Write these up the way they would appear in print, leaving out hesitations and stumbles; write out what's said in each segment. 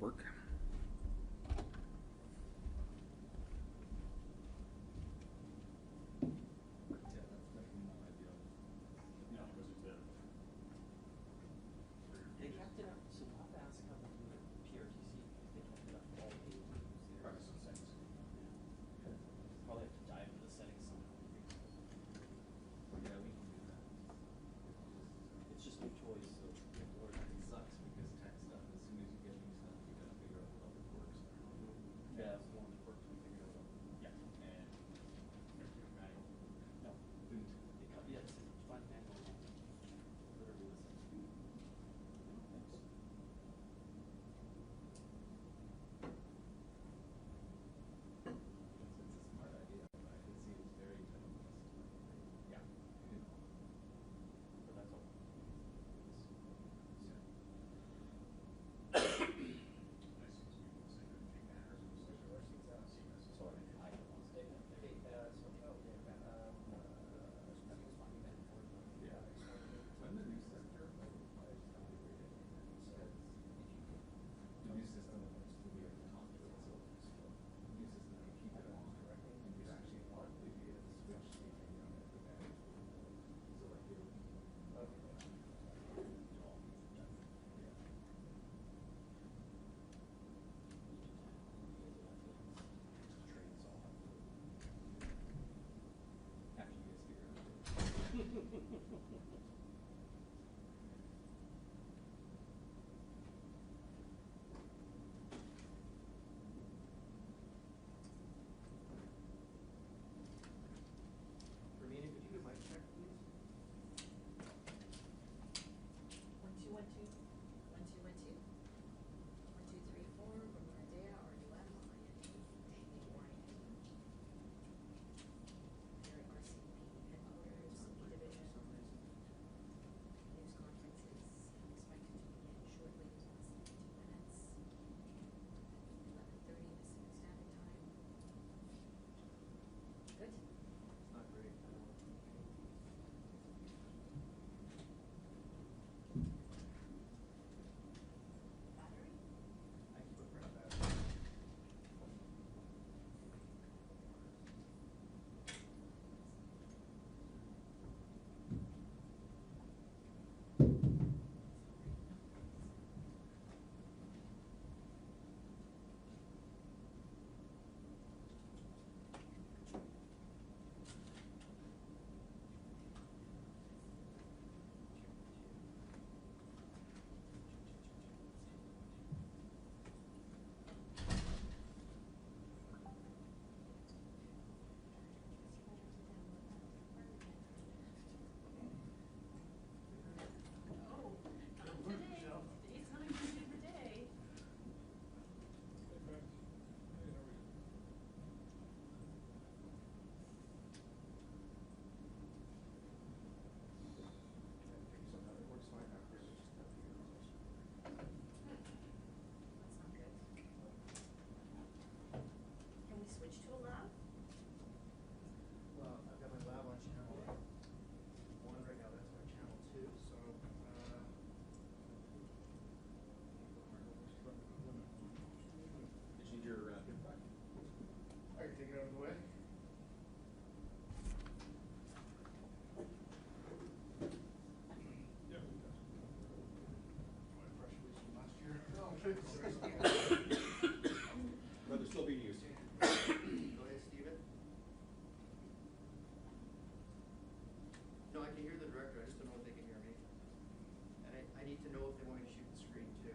work. They kept it up, so we'll have to ask how they do it PRTC. They kept it up all day. Probably some settings. Probably have to dive into the settings somehow. Yeah, we can do that. It's just new toys, so you have to learn. It sucks because tech stuff, as soon as you get new stuff, you gotta figure out what it works. Yeah, it's one of the quirks we figured out. Yeah. And everything manual. No. Didn't. Yeah, it's fun manual. Literally listen. Thanks. It's a smart idea, but I can see it's very generalist. Yeah. But that's all. Yeah. Sorry, I don't want to stay there. Yeah. When the new sector, the new system will be at the top of it, so the new system can keep it on correctly, and you'd actually probably be able to switch anything on it with that. So like it would be. Trains all have After you guys figure out. Romina, could you do mic check, please? 1 2 1 2 1 2 1 2 1 2 3 4 Romina Dea RUM Danny Warren here at RCMP headquarters E division. News conferences expected to begin shortly in less than 2 minutes. 11:30 Pacific Standard Time. Good. It's not great. Battery? I can put rid of that. Oh, not today. Today's not a good day. Somehow it works fine now, Chris. Just gotta figure out this. That's not good. Can we switch to a lab? Well, I've got my lab on channel 1 right now. That's my channel 2. So, Did you need your pin back? I can take it out of the way. Yeah. My press release from last year. Oh, But they're still being used. Go ahead, Steven. No, I can hear the director. I just don't know if they can hear me. And I need to know if they want me to shoot the screen too.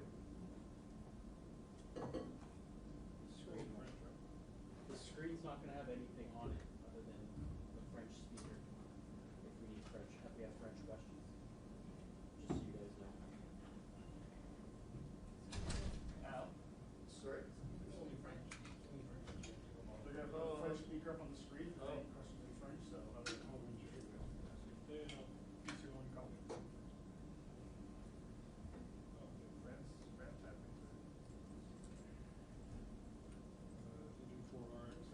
The screen's not going to have anything on it other than the French speaker. If we need French, if we have French questions, just so you guys know. Al? Sorry? It's only French. They have Oh. a French speaker up on the screen. Oh. Questions in French, so how do you hear it? AC1 copy. France happening. To do 4 hours.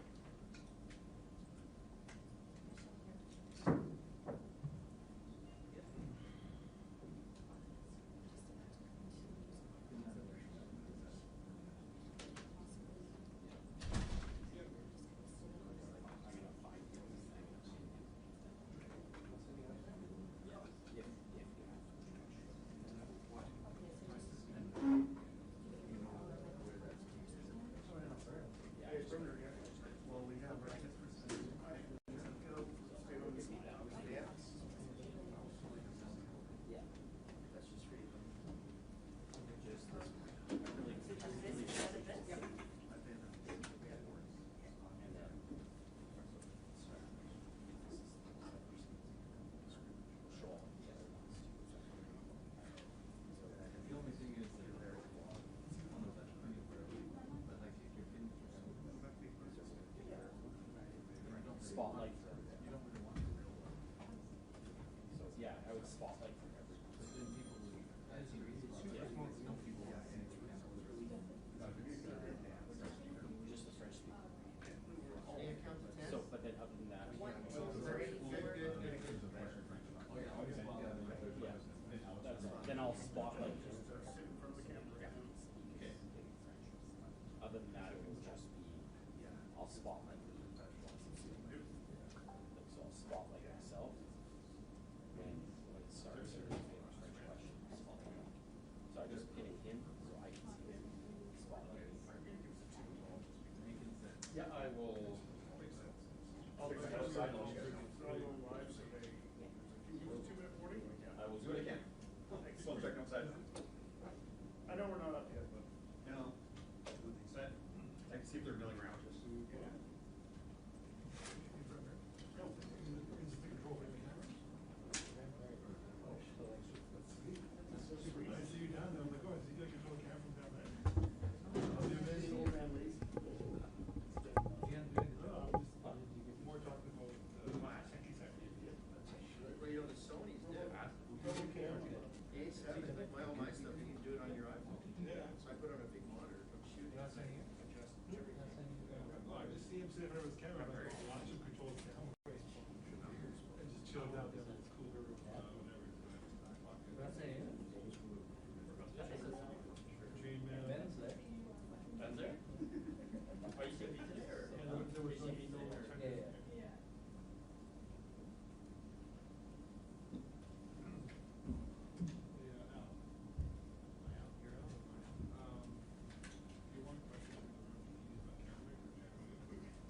spotlight for You don't really want the real one. So yeah, I would spotlight for everyone. But then people would, as you read, no people want to see it. Just the French speaking. Can you count to 10? So, but then other than that, 1, 2, 3, 4. yeah, that's all. Then I'll spotlight just Sit in front of the camera. yeah, speaking French. Other than that, it will just be I'll spotlight the professionals. Like, so I'll spotlight myself when it starts or French question spotlight. So I'm just pinning him so I can see him spotlight. Yeah, I will. I'll Fix put it it outside. on live, so they, can you do 2-minute warning? I will do what I can. Just want to check outside. I know we're not up yet, but. No. Set. I can see if they're milling around. I see you down there, I'm like, oh, I see you control the camera from down there. I'll do this. No, I'm just more talking about Well, you know, the Sony's do. double camera. Like my stuff, you can do it on your iPhone. Yeah. So I put it on a big monitor, if I'm shooting. Not saying it. Adjust everything. No, I just see him sitting there with his camera, I'm like, oh, watch him control the camera. And just chilling out there, it's cooler, whatever. Dream, Ben's there. Ben's there? Are you seeing me today or? Yeah, there was like no check. Yeah, Al. You're Al. You want a question about camera or camera? Yeah,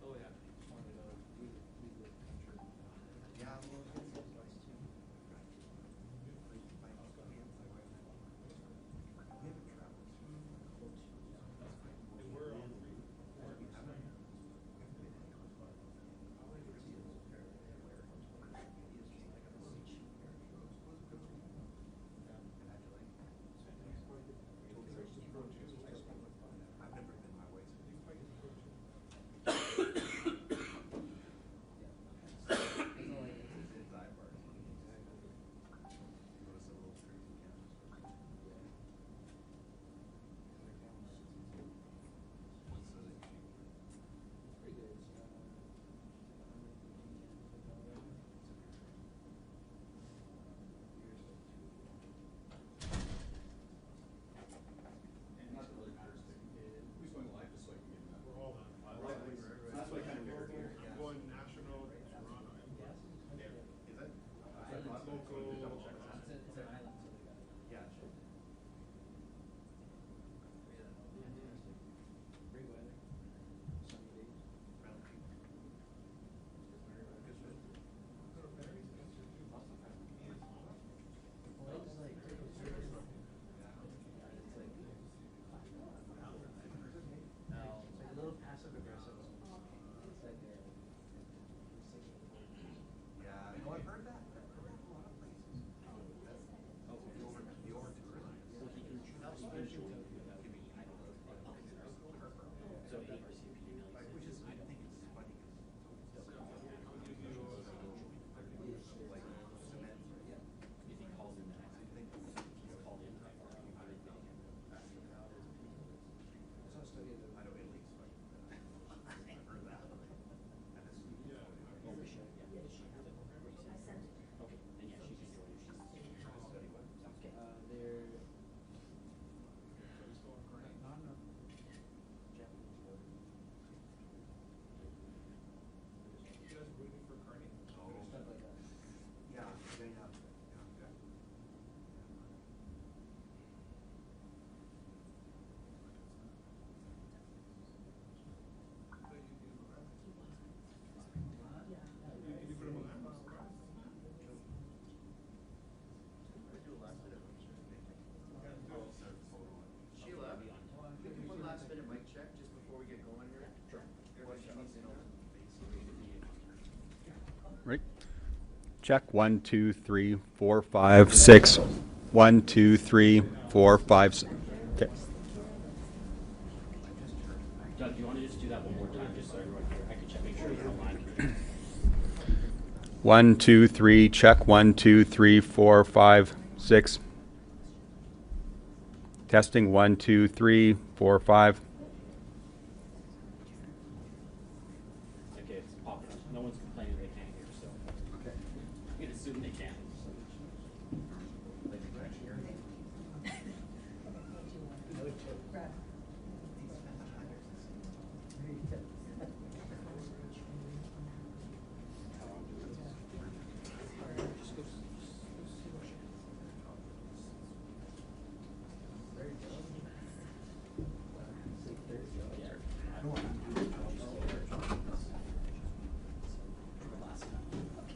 Oh, yeah. Yeah, well, it's nice too. we're on. And not that it really matters, who's going live, just so I can get that. We're all on. That's what I kind of figured here. I'm going national in Toronto. Is it? Local. It's an island, so they got it. Yeah. Great weather, sunny days. Well, it's like, now, it's like a little passive aggressive. It's like they're singing. Yeah, no, I've heard that. I've heard that a lot of places. Check 1, 2, 3, 4, 5, 6. 1, 2, 3, 4, 5. Okay. Doug, do you want to just do that one more time, just so everyone here, I can check, make sure you're online. 1, 2, 3. Check 1, 2, 3, 4, 5, 6. Testing 1, 2, 3, 4, 5. Okay, it's popping up. No one's complaining they can't hear, so. Okay. You can assume they can. Like you can actually hear me.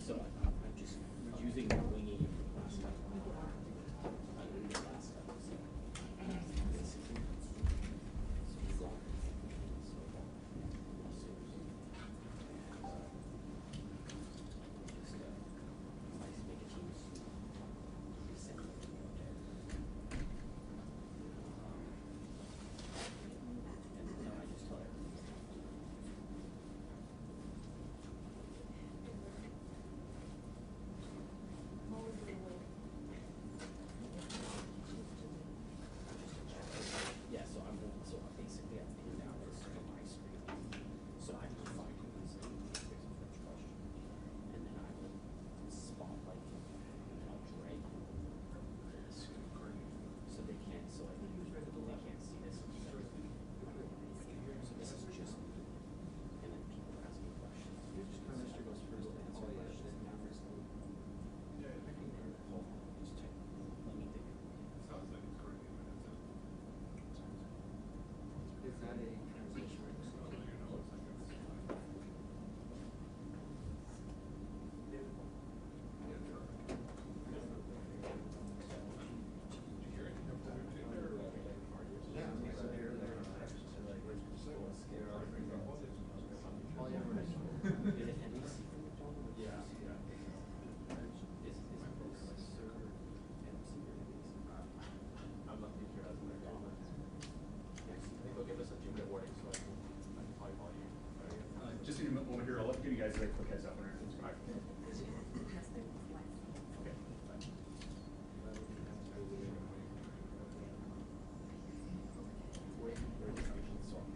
So I'm just using the wingy last time. I winged it last time, so. Basically. So you go. So, just, make a team. Send it to me, okay? And then I just tell everyone. Yeah, so basically I'm pinned down this to my screen. So I can find you this thing, there's a French question. And then I will spotlight you, and then I'll drag you to the screen. So they can't, so like, they can't see this. So this is just me. And then people ask me questions. Prime Minister goes first to answer questions. Hold on, just check. Let me think. Sounds like it's correct. Is that a transition? Is it NBC? Yeah. Is Sir NBC or NBC? I'm not too sure. That's what they're doing. They'll give us a 2-minute warning, so I can probably call you. Just in a moment here, I'll give you guys a quick heads up when everything's fine. Okay. Bye. So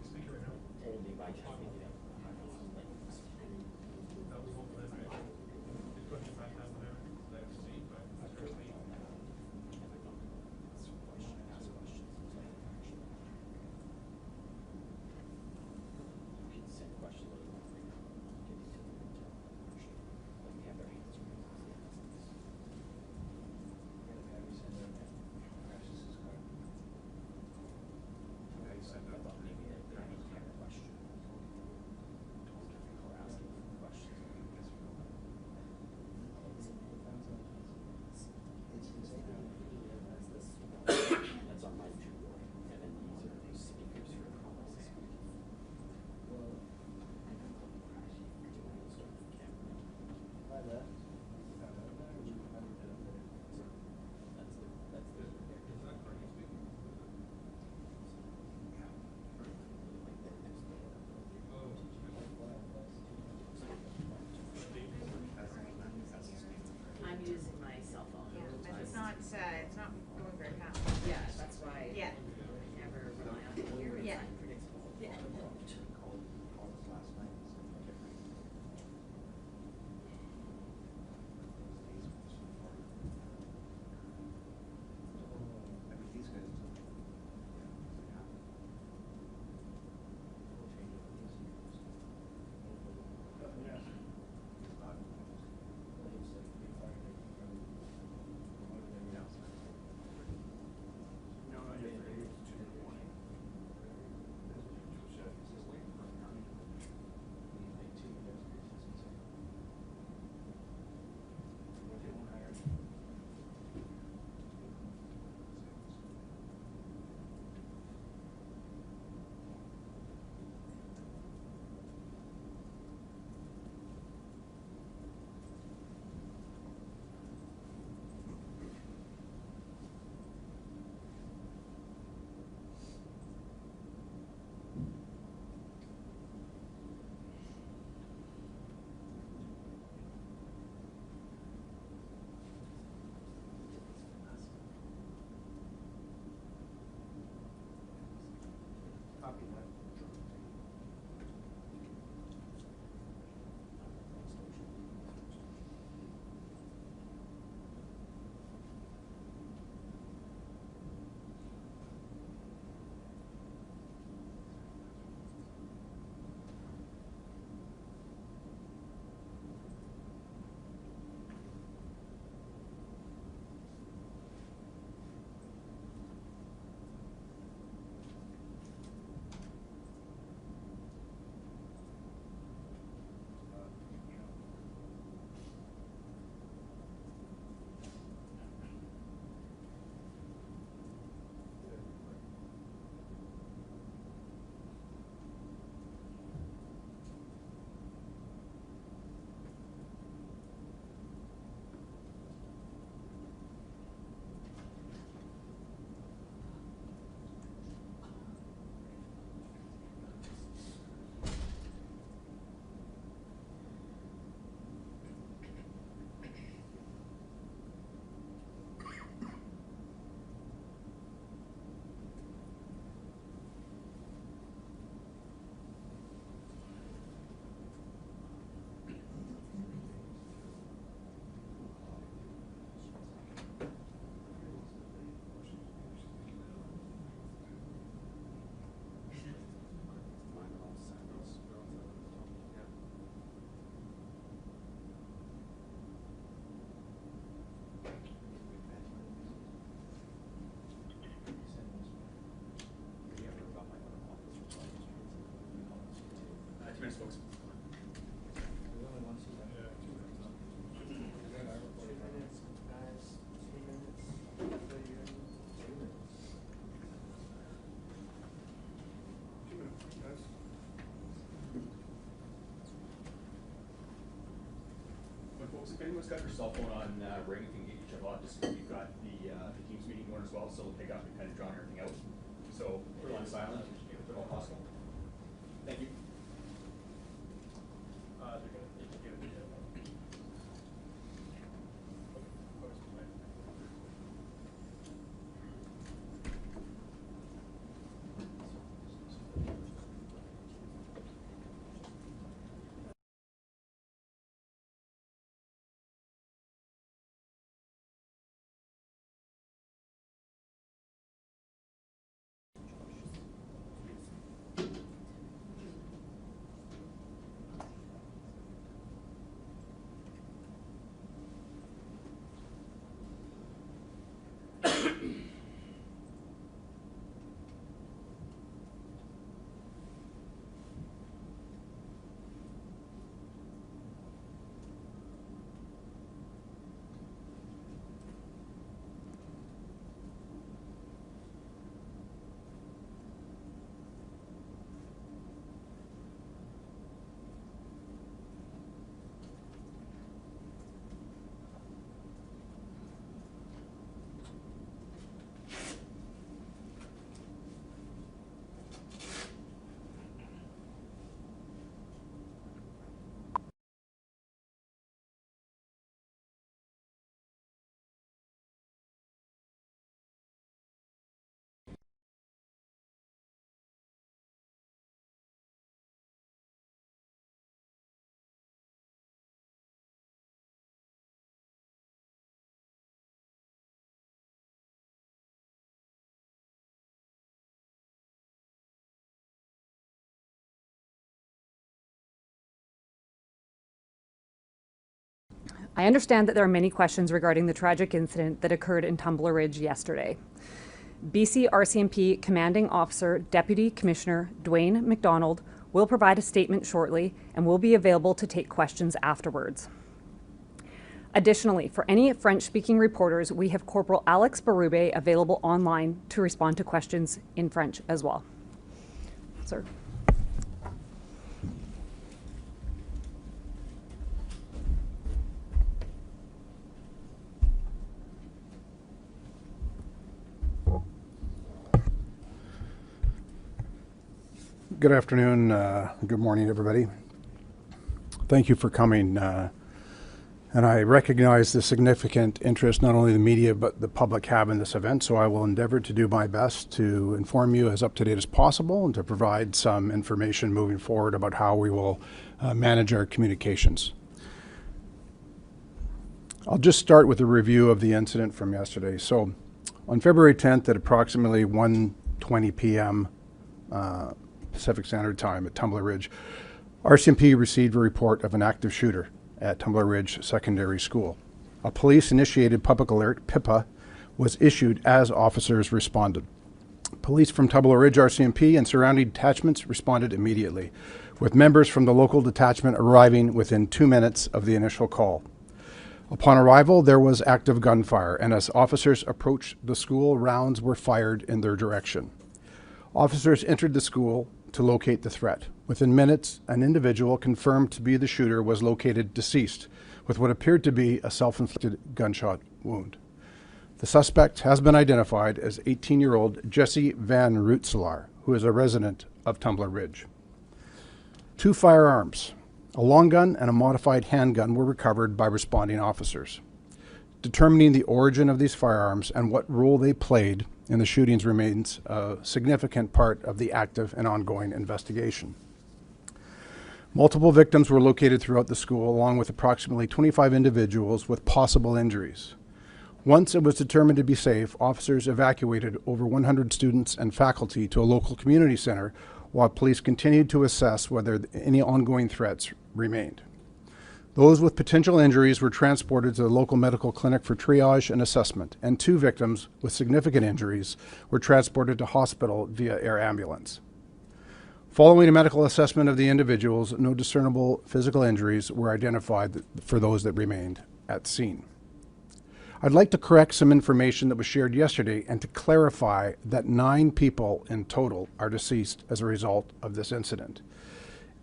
Speaker right now. only by checking it out. That was open that night. It's going to be 5,000 there. That's seen, but it's very clean. Send questions over the phone. Let me have their hands raised. I thought maybe they had a question. Or asking questions. That's on my two, and then these are the speakers for comments. I'm using my cell phone. Yeah, but it's not going very fast. Yeah, that's why. Yeah. I never rely on it here. It's Yeah. unpredictable. Yeah. Called us last night, something different. I mean, these guys do. Yeah. everyone's got their cell phone on ring and can get each other on, just because we've got the Teams meeting going as well, so they got me kind of drawing everything out. So put it on silent if at all possible. Thank you. They're gonna need to get a video. I understand that there are many questions regarding the tragic incident that occurred in Tumblers Ridge yesterday. BC RCMP Commanding Officer Deputy Commissioner Dwayne McDonald will provide a statement shortly and will be available to take questions afterwards. Additionally, for any French-speaking reporters, we have Corporal Alex Barube available online to respond to questions in French as well. Sir. Good afternoon, good morning, everybody. Thank you for coming. And I recognize the significant interest not only the media but the public have in this event, so I will endeavor to do my best to inform you as up to date as possible and to provide some information moving forward about how we will manage our communications. I'll just start with a review of the incident from yesterday. So on February 10th at approximately 1:20 p.m. Pacific Standard Time at Tumblers Ridge, RCMP received a report of an active shooter at Tumblers Ridge Secondary School. A police-initiated public alert, PIPA, was issued as officers responded. Police from Tumblers Ridge RCMP and surrounding detachments responded immediately, with members from the local detachment arriving within 2 minutes of the initial call. Upon arrival, there was active gunfire, and as officers approached the school, rounds were fired in their direction. Officers entered the school to locate the threat. Within minutes, an individual confirmed to be the shooter was located deceased with what appeared to be a self-inflicted gunshot wound. The suspect has been identified as 18-year-old Jesse Van Rootselaar, who is a resident of Tumblers Ridge. 2 firearms, a long gun and a modified handgun, were recovered by responding officers. Determining the origin of these firearms and what role they played in the shootings remains a significant part of the active and ongoing investigation. Multiple victims were located throughout the school, along with approximately 25 individuals with possible injuries. Once it was determined to be safe, officers evacuated over 100 students and faculty to a local community center, while police continued to assess whether any ongoing threats remained. Those with potential injuries were transported to the local medical clinic for triage and assessment, and 2 victims with significant injuries were transported to hospital via air ambulance. Following a medical assessment of the individuals, no discernible physical injuries were identified for those that remained at scene. I'd like to correct some information that was shared yesterday and to clarify that 9 people in total are deceased as a result of this incident.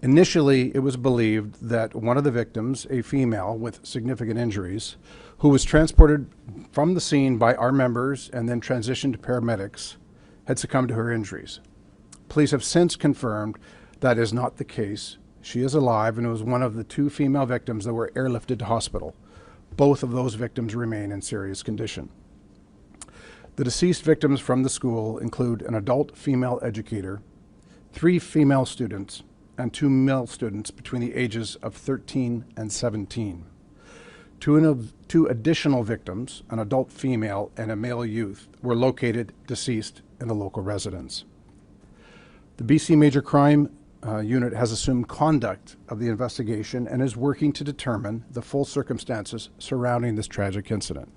Initially, it was believed that one of the victims, a female with significant injuries, who was transported from the scene by our members and then transitioned to paramedics, had succumbed to her injuries. Police have since confirmed that is not the case. She is alive and was one of the 2 female victims that were airlifted to hospital. Both of those victims remain in serious condition. The deceased victims from the school include an adult female educator, 3 female students, and 2 male students between the ages of 13 and 17. 2 additional victims, an adult female and a male youth, were located deceased in a local residence. The BC Major Crime Unit has assumed conduct of the investigation and is working to determine the full circumstances surrounding this tragic incident.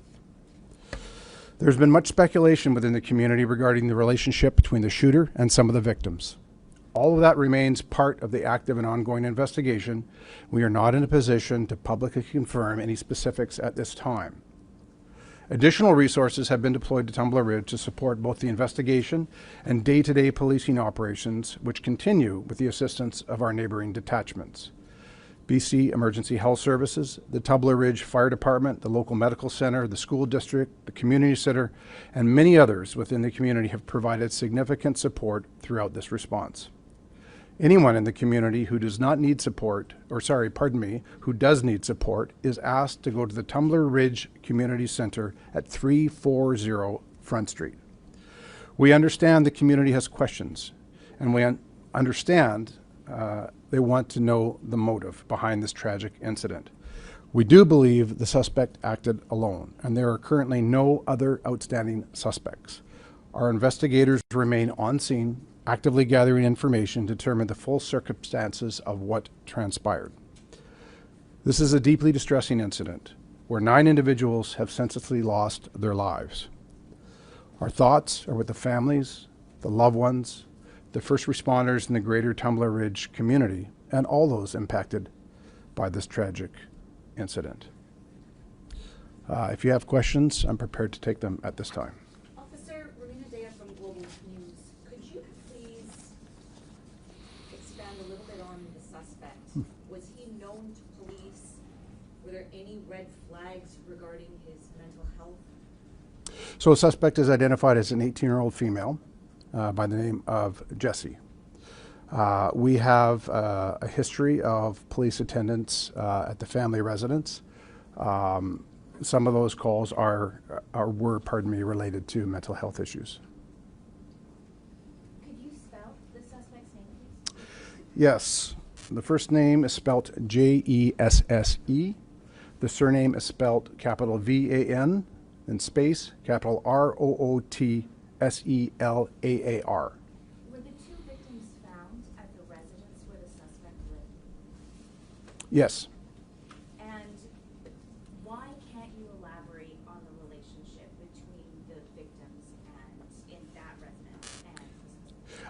There's been much speculation within the community regarding the relationship between the shooter and some of the victims. All of that remains part of the active and ongoing investigation. We are not in a position to publicly confirm any specifics at this time. Additional resources have been deployed to Tumblers Ridge to support both the investigation and day-to-day policing operations, which continue with the assistance of our neighboring detachments. BC Emergency Health Services, the Tumblers Ridge Fire Department, the local medical center, the school district, the community center, and many others within the community have provided significant support throughout this response. Anyone in the community who does not need support, who does need support, is asked to go to the Tumblers Ridge Community Center at 340 Front Street. We understand the community has questions, and we understand they want to know the motive behind this tragic incident. We do believe the suspect acted alone, and there are currently no other outstanding suspects. Our investigators remain on scene, actively gathering information to determine the full circumstances of what transpired. This is a deeply distressing incident where 9 individuals have senselessly lost their lives. Our thoughts are with the families, the loved ones, the first responders in the greater Tumblers Ridge community, and all those impacted by this tragic incident. If you have questions, I'm prepared to take them at this time. Was he known to police? Were there any red flags regarding his mental health? So a suspect is identified as an 18-year-old female by the name of Jessie. We have a history of police attendance at the family residence. Some of those calls were related to mental health issues. Could you spell the suspect's name, please? Yes. The first name is spelt Jesse. The surname is spelt capital VAN, then space, capital ROOTSELAAR. Were the 2 victims found at the residence where the suspect lived? Yes. And why can't you elaborate on the relationship between the victims and in that residence and the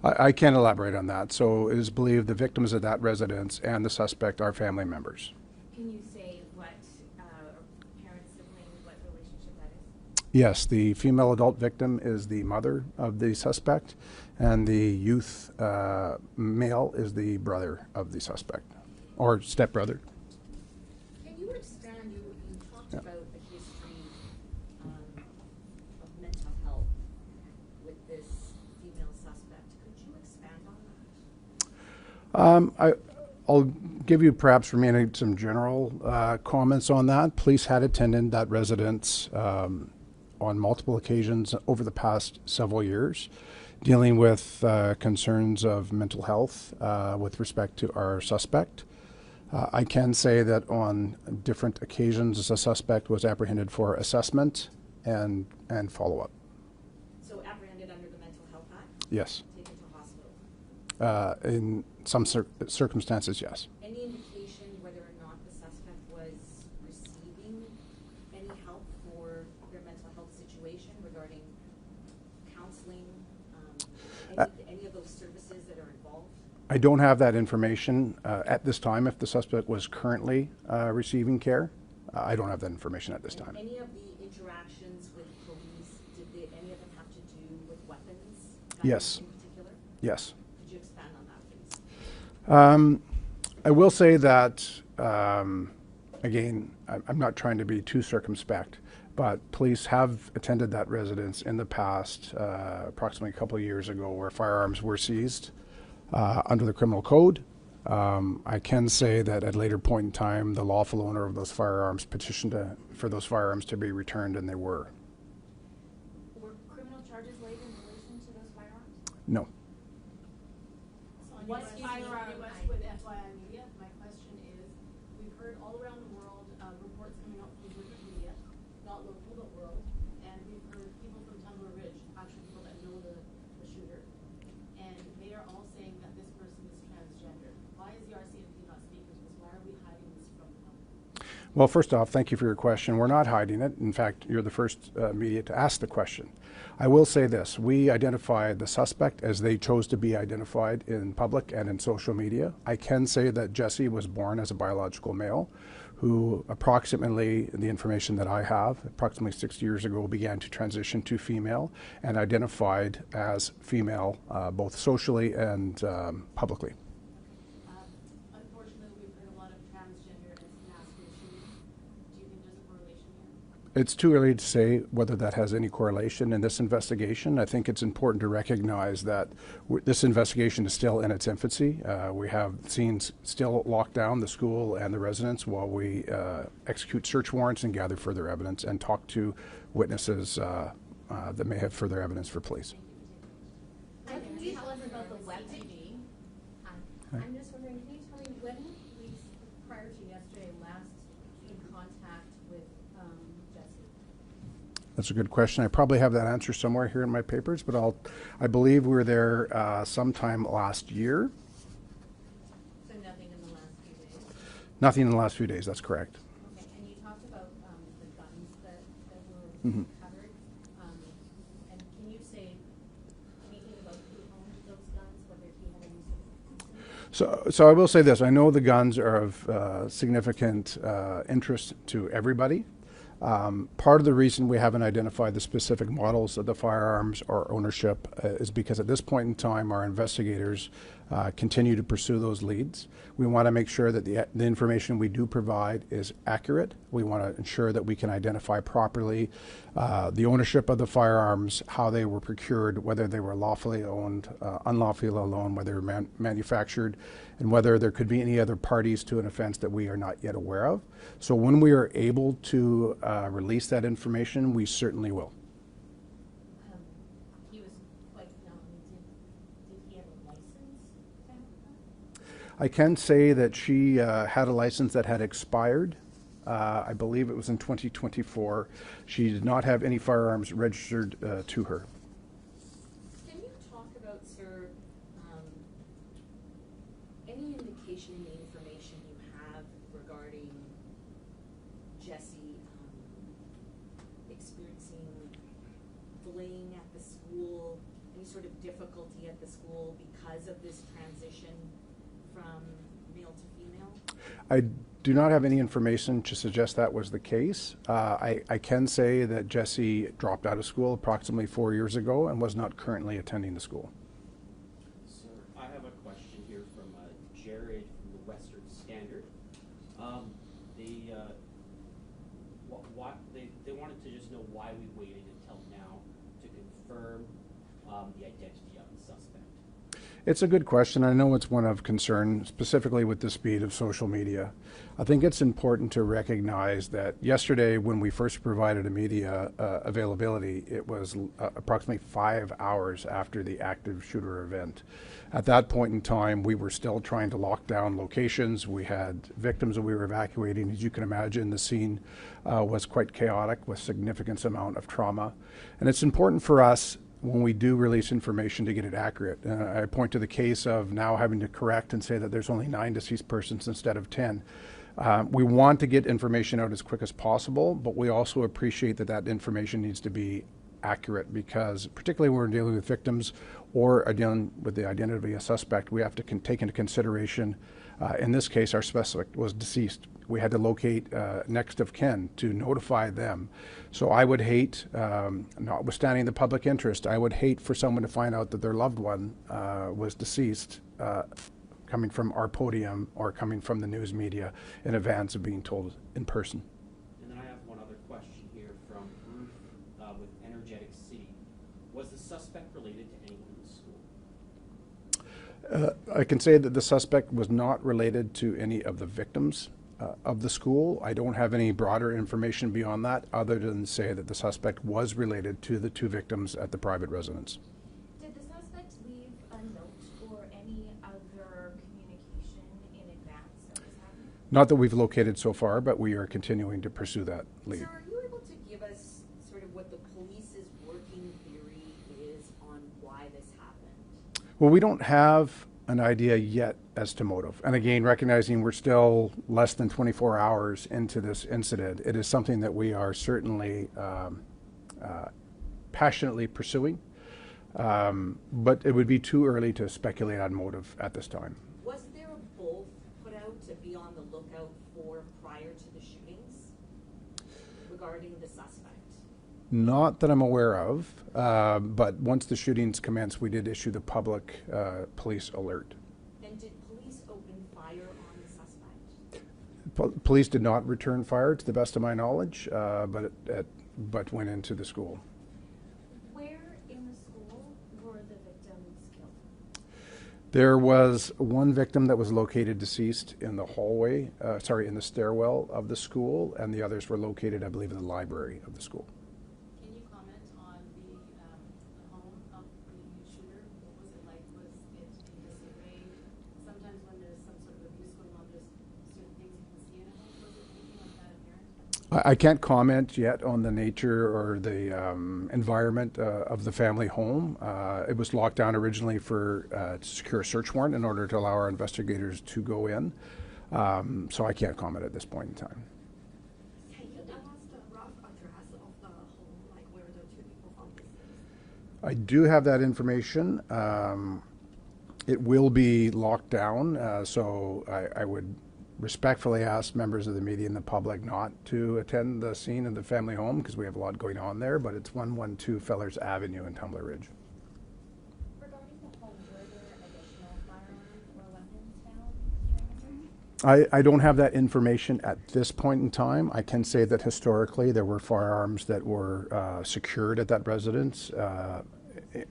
suspect? I can't elaborate on that. So it is believed the victims of that residence and the suspect are family members. Can you say what parent, sibling, what relationship that is? Yes, the female adult victim is the mother of the suspect, and the youth male is the brother of the suspect, or stepbrother. Can you expand, you talked about the history of mental health with this female suspect. Could you expand on that? I'll give you perhaps remaining some general comments on that. Police had attended that residence on multiple occasions over the past several years, dealing with concerns of mental health with respect to our suspect. I can say that on different occasions, the suspect was apprehended for assessment and follow-up. So apprehended under the Mental Health Act? Yes. Taken to hospital? In some circumstances, yes. Any indication whether or not the suspect was receiving any help for their mental health situation regarding counseling, any of those services that are involved? I don't have that information at this time if the suspect was currently receiving care. I don't have that information at this time. Any of the interactions with police, did any of them have to do with weapons? Yes. In particular? Yes. Could you expand on that, please? I will say that, again, I'm not trying to be too circumspect, but police have attended that residence in the past, approximately a couple of years ago, where firearms were seized under the criminal code. I can say that at a later point in time, the lawful owner of those firearms petitioned for those firearms to be returned, and they were. Were criminal charges laid in relation to those firearms? No. What firearm with FYI media? My question is, we've heard all around the world reports coming out from different media, not local but world, and we've heard people from Tumblers Ridge, actually people that know the shooter, and they are all saying that this person is transgender. Why is the RCMP not speaking to this? Why are we hiding this from the public? Well, first off, thank you for your question. We're not hiding it. In fact, you're the first media to ask the question. I will say this. We identified the suspect as they chose to be identified in public and in social media. I can say that Jesse was born as a biological male who approximately, the information that I have, approximately 6 years ago began to transition to female and identified as female both socially and publicly. Unfortunately, we've heard a lot of transgender as mass shootings. Do you think there's a correlation here? It's too early to say whether that has any correlation in this investigation. I think it's important to recognize that this investigation is still in its infancy. We have scenes still locked down, the school and the residence, while we execute search warrants and gather further evidence and talk to witnesses that may have further evidence for police. Can you tell us about the web TV? I'm just wondering, can you tell me when police, prior to yesterday, last in contact with Jesse? That's a good question. I probably have that answer somewhere here in my papers, but I believe we were there sometime last year. So nothing in the last few days? Nothing in the last few days, that's correct. Okay, and you talked about the guns that were Mhm. recovered. And can you say anything about who owned those guns, whether he had any So I will say this. I know the guns are of significant interest to everybody. Part of the reason we haven't identified the specific models of the firearms or ownership is because at this point in time, our investigators continue to pursue those leads. We want to make sure that the information we do provide is accurate. We want to ensure that we can identify properly the ownership of the firearms, how they were procured, whether they were lawfully owned, unlawfully owned, whether they were manufactured, and whether there could be any other parties to an offense that we are not yet aware of. So when we are able to release that information, we certainly will. he was quite young. Did he have a license to have that? I can say that she had a license that had expired. I believe it was in 2024. She did not have any firearms registered to her. Can you talk about, sir, any indication in the information you have regarding Jesse experiencing bullying at the school, any sort of difficulty at the school because of this transition from male to female? I do not have any information to suggest that was the case. I can say that Jesse dropped out of school approximately 4 years ago and was not currently attending the school. Sir, I have a question here from Jared from the Western Standard. They wanted to just know why we waited until now to confirm the identity of the suspect. It's a good question. I know it's one of concern, specifically with the speed of social media. I think it's important to recognize that yesterday, when we first provided a media availability, it was approximately 5 hours after the active shooter event. At that point in time, we were still trying to lock down locations. We had victims that we were evacuating. As you can imagine, the scene was quite chaotic with significant amount of trauma. And it's important for us, when we do release information, to get it accurate. I point to the case of now having to correct and say that there's only 9 deceased persons instead of 10. We want to get information out as quick as possible, but we also appreciate that that information needs to be accurate, because particularly when we're dealing with victims or are dealing with the identity of a suspect, we have to take into consideration, in this case, our suspect was deceased. We had to locate next of kin to notify them. So I would hate, notwithstanding the public interest, I would hate for someone to find out that their loved one was deceased coming from our podium or coming from the news media in advance of being told in person. And then I have one other question here from Ruth with Energetic City. Was the suspect related to anyone in the school? I can say that the suspect was not related to any of the victims of the school. I don't have any broader information beyond that other than say that the suspect was related to the 2 victims at the private residence. Did the suspect leave a note or any other communication in advance of this happening? Not that we've located so far, but we are continuing to pursue that lead. Sir, are you able to give us sort of what the police's working theory is on why this happened? Well, we don't have an idea yet as to motive. And again, recognizing we're still less than 24 hours into this incident, it is something that we are certainly passionately pursuing. But it would be too early to speculate on motive at this time. Was there a bull put out to be on the lookout for prior to the shootings regarding the suspect? Not that I'm aware of, but once the shootings commenced, we did issue the public police alert. And did police open fire on the suspect? Police did not return fire, to the best of my knowledge, but went into the school. Where in the school were the victims killed? There was one victim that was located deceased in the hallway, in the stairwell of the school, and the others were located, I believe, in the library of the school. Can you comment on the home of the shooter? What was it like? Was it in disarray? Sometimes when there's some sort of abuse going on, there's certain things you can see in a home. Was it anything like that apparent? I can't comment yet on the nature or the environment of the family home. It was locked down originally for to secure a search warrant in order to allow our investigators to go in. So I can't comment at this point in time. Can you tell us the rough address of the home, like where the 2 people found deceased? I do have that information. It will be locked down, so I would respectfully ask members of the media and the public not to attend the scene of the family home because we have a lot going on there, but it's 112 Fellers Avenue in Tumblers Ridge. Regarding the home, were there additional firearms or weapons found during the search? I don't have that information at this point in time. I can say that historically there were firearms that were secured at that residence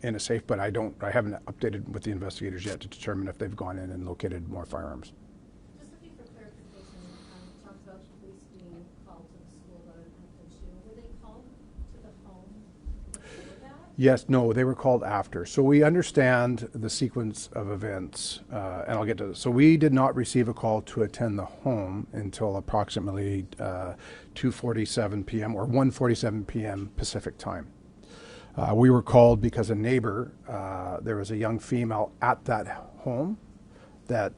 in a safe, but I haven't updated with the investigators yet to determine if they've gone in and located more firearms. Just looking for clarification, you talked about police being called to the school about an unfit shooting. Were they called to the home before that? Yes, no, they were called after. So we understand the sequence of events, and I'll get to this. So we did not receive a call to attend the home until approximately 2:47 p.m. or 1:47 p.m. Pacific time. We were called because a neighbor, there was a young female at that home that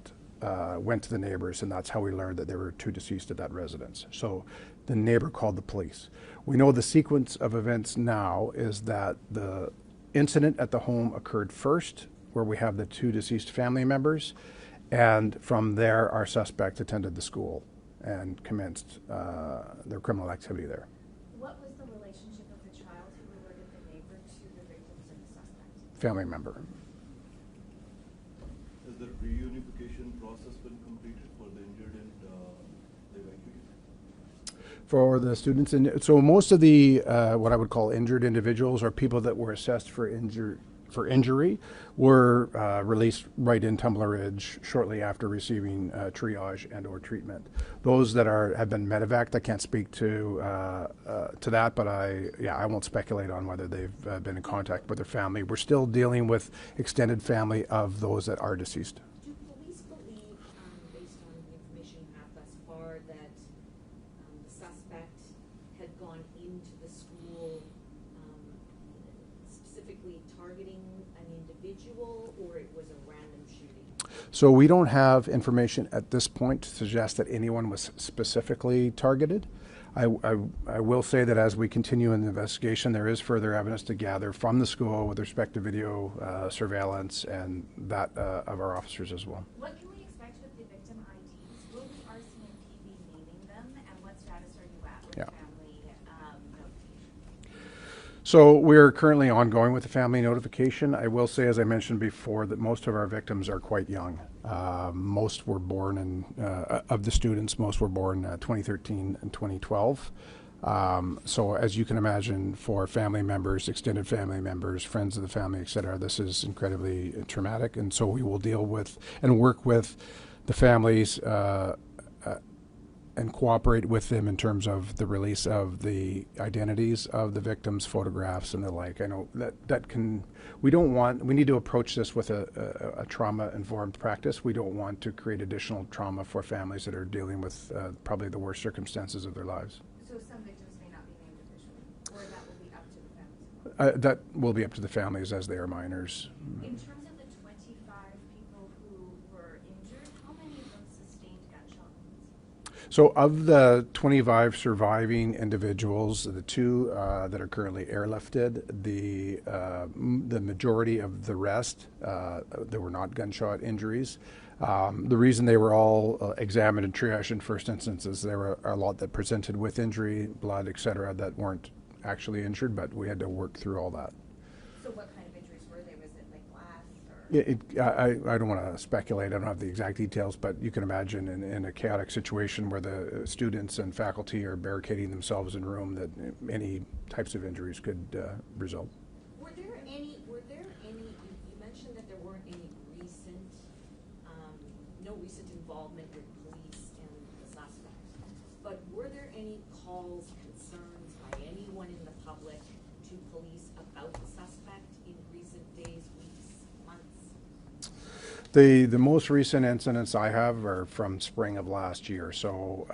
went to the neighbors, and that's how we learned that there were 2 deceased at that residence. So the neighbor called the police. We know the sequence of events now is that the incident at the home occurred first, where we have the 2 deceased family members, and from there our suspect attended the school and commenced their criminal activity there. What was the relationship of the child who alerted the neighbor to the victims and the suspect? Family member. Has the reunification process been completed for the injured and the evacuees? For the students, and so most of the what I would call injured individuals or people that were assessed for injury were released right in Tumblers Ridge shortly after receiving triage and/or treatment. Those that have been medevaced, I can't speak to that, but I won't speculate on whether they've been in contact with their family. We're still dealing with extended family of those that are deceased. Do police believe, based on the information you have thus far, that the suspect had gone into the school specifically targeting an individual, or it was a random shooting? So we don't have information at this point to suggest that anyone was specifically targeted. I will say that as we continue in the investigation, there is further evidence to gather from the school with respect to video surveillance and that of our officers as well. What can we expect with the victim IDs? Will the RCMP be naming them, and what status are you at with family notification? So we're currently ongoing with the family notification. I will say, as I mentioned before, that most of our victims are quite young. Most were born of the students, most were born 2013 and 2012. So as you can imagine, for family members, extended family members, friends of the family, etc., this is incredibly traumatic. And so we will deal with and work with the families and cooperate with them in terms of the release of the identities of the victims, photographs, and the like. I know we need to approach this with a trauma-informed practice. We don't want to create additional trauma for families that are dealing with probably the worst circumstances of their lives. So some victims may not be named officially, or that will be up to the families? That will be up to the families as they are minors. In terms of the 25 people who were injured, how many of them sustained gunshot wounds? So of the 25 surviving individuals, the 2 that are currently airlifted, the majority of the rest, there were not gunshot injuries. The reason they were all examined and triaged in first instance is there were a lot that presented with injury, blood, etc., that weren't actually injured, but we had to work through all that. So what kind of injuries were they? Was it like glass? Or? I don't want to speculate. I don't have the exact details, but you can imagine in a chaotic situation where the students and faculty are barricading themselves in a room that any types of injuries could result. Were there any, you mentioned that there weren't any no recent involvement with police and the suspect, but were there any calls, concerns by anyone in the public to police about the suspect in recent days, weeks, months? The most recent incidents I have are from spring of last year. So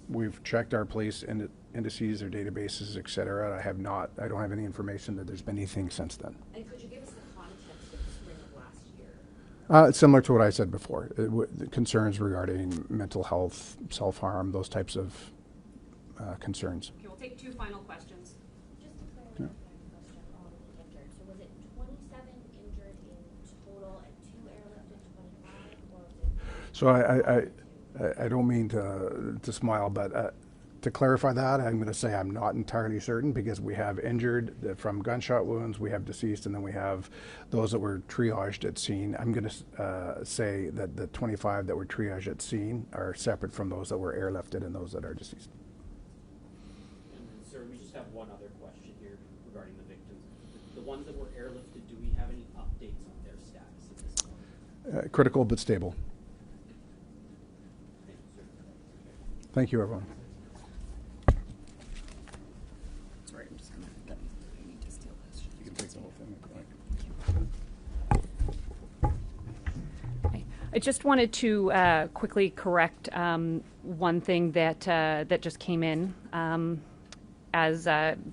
we've checked our police indices, their databases, etc. I don't have any information that there's been anything since then. And could you give us the context of the spring of last year? Similar to what I said before, concerns regarding mental health, self-harm, those types of concerns. Okay, we'll take 2 final questions. Just a clarifying question on the injured. So was it 27 injured in total and 2 airlifted, 25, or was it? So I don't mean to smile, but to clarify that, I'm going to say I'm not entirely certain, because we have injured from gunshot wounds, we have deceased, and then we have those that were triaged at scene. I'm going to say that the 25 that were triaged at scene are separate from those that were airlifted and those that are deceased. And sir, we just have one other question here regarding the victims. The ones that were airlifted, do we have any updates on their status at this point? Critical but stable. Thank you, sir. Thank you, everyone. Sorry, I'm just going to need to steal this. You can take the whole thing if you like. I just wanted to quickly correct one thing that just came in as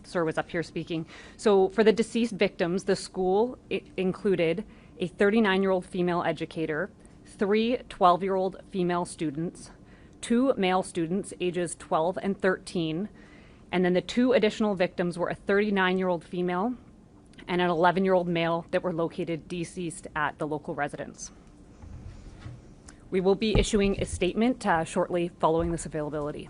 Sir was up here speaking. So for the deceased victims, the school included a 39-year-old female educator, 3 12-year-old female students, 2 male students ages 12 and 13, and then the 2 additional victims were a 39-year-old female and an 11-year-old male that were located deceased at the local residence. We will be issuing a statement shortly following this availability.